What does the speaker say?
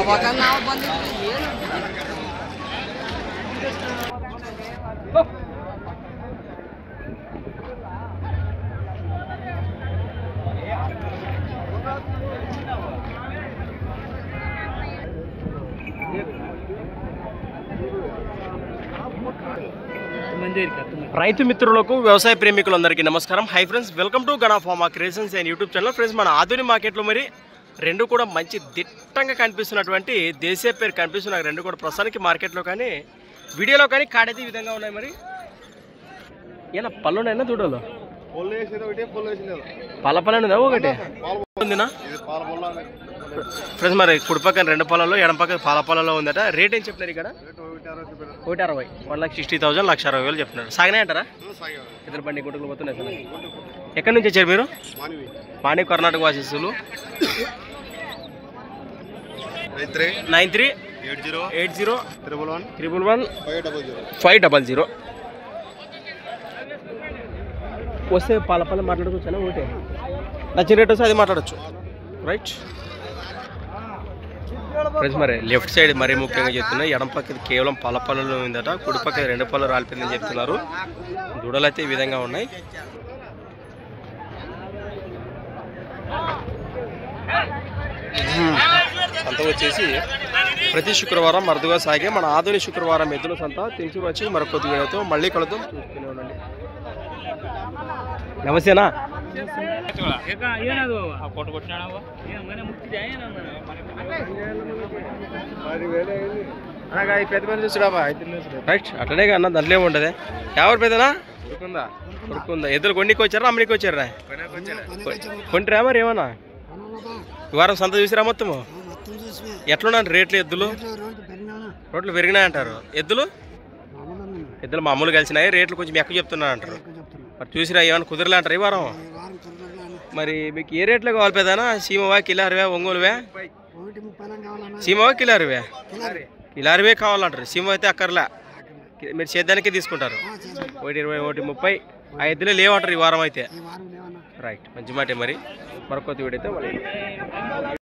రైతు మిత్రులకు వ్యవసాయ ప్రేమికులందరికీ నమస్కారం. Hi friends, welcome to Gana pharma creations and YouTube channel. Friends, మన ఆధునిక మార్కెట్లో మరి రెండు కూడా మంచి దిట్టంగా కనిపిస్తున్నటువంటి దేశీయ పేరు కనిపిస్తున్నాయి. రెండు కూడా ప్రస్తుతానికి మార్కెట్లో కానీ వీడియోలో కానీ కాడైతే ఈ విధంగా ఉన్నాయి. మరి ఏనా పళ్ళున్నాయినా దూడలు పల్లపల్లె ఒకటి ఉందినా ఫ్రెండ్స్? మరి కుడి పక్కన రెండు పొలాల్లో ఎడం పక్కన పాలపల్లలో ఉందట. రేట్ ఏం చెప్తున్నారు ఇక్కడ? 160, 1,60,000, 1,60,000 చెప్తున్నారు. సాగనే అంటారా? ఇద్దరు బండి గుట్టుకులు పోతున్నాయి సార్. ఎక్కడి నుంచి వచ్చారు మీరు? మాణి కర్ణాటక వాసిస్తులు. 93801111 వస్తే పాలపల్లి మాట్లాడుకోవచ్చా? ఒకటే నచ్చిన రేట్ వస్తే అది మాట్లాడచ్చు. రైట్ ఫ్రెండ్స్, మరి లెఫ్ట్ సైడ్ మరీ ముఖ్యంగా చెప్తున్నా. ఎడం పక్కది కేవలం పల్లపల్లలో ఉందట. కుడి పక్క రెండు పళ్ళు రాలిపోయిందని చెప్తున్నారు. దూడలు అయితే ఈ విధంగా ఉన్నాయి. సంత వచ్చేసి ప్రతి శుక్రవారం అరుదుగా సాగే మన ఆధునిక శుక్రవారం ఎద్దుల సంత. తెలిసి వచ్చి మరొక కొద్ది వీడియోతో మళ్ళీ కలుద్దాం. చూస్తూనే ఉండండి. నమస్తేనా? రైట్, అట్లనే అన్న దాంట్లో ఏముంటది. ఎవరు పెద్దనా ఉరుకుందా? ఎద్దులు కొన్నికి వచ్చారా అమ్మనికి వచ్చారా? కొంటారా మరి ఏమన్నా? ఈ వారం సంత చూసిరా మొత్తము? ఎట్లున్నా రేట్లు? ఎద్దులు రోడ్లు పెరిగినాయంటారు. ఎద్దులు మామూలు కలిసినాయి. రేట్లు కొంచెం ఎక్కువ చెప్తున్నారు అంటారు. మరి చూసిరా ఏమన్నా కుదరలే అంటారు ఈ వారం? మరి మీకు ఏ రేట్లో కావాలి పెద్దనా? సీమవా, కిలారివే, ఒంగోలువే? సీమవా, కిలారివే? కిలారివే కావాలంటారు. సీమ అయితే అక్కర్లే, మీరు సేద్యానికే తీసుకుంటారు. 120, 130 ఆ ఎద్దులే లేవంటారు ఈ వారం అయితే. రైట్, మంచి మాట. మరి మరొక వీడియో అయితే మళ్ళీ